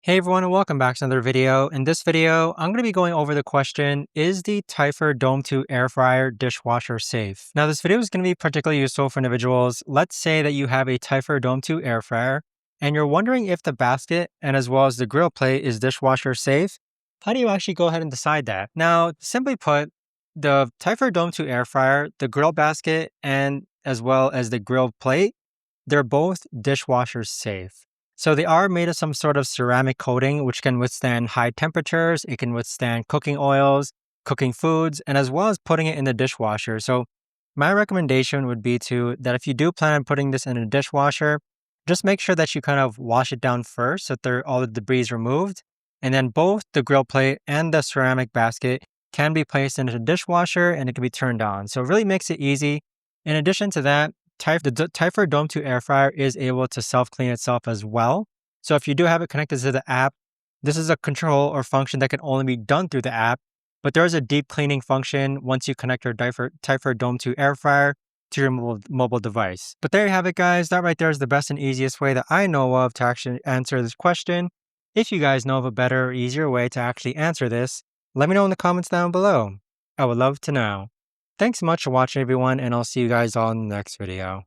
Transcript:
Hey everyone, and welcome back to another video. In this video, I'm going to be going over the question, is the Typhur Dome 2 air fryer dishwasher safe? Now, this video is going to be particularly useful for individuals. Let's say that you have a Typhur Dome 2 air fryer and you're wondering if the basket and as well as the grill plate is dishwasher safe. How do you actually go ahead and decide that? Now, simply put, the Typhur Dome 2 air fryer, the grill basket, and as well as the grill plate, they're both dishwasher safe. So they are made of some sort of ceramic coating, which can withstand high temperatures. It can withstand cooking oils, cooking foods, and as well as putting it in the dishwasher. So my recommendation would be that if you do plan on putting this in a dishwasher, just make sure that you kind of wash it down first so that all the debris is removed. And then both the grill plate and the ceramic basket can be placed into the dishwasher and it can be turned on. So it really makes it easy. In addition to that, the Typhur Dome 2 air fryer is able to self-clean itself as well. So if you do have it connected to the app, this is a control or function that can only be done through the app. But there is a deep cleaning function once you connect your Typhur Dome 2 air fryer to your mobile device. But there you have it, guys. That right there is the best and easiest way that I know of to actually answer this question. If you guys know of a better or easier way to actually answer this, let me know in the comments down below. I would love to know. Thanks so much for watching, everyone, and I'll see you guys all in the next video.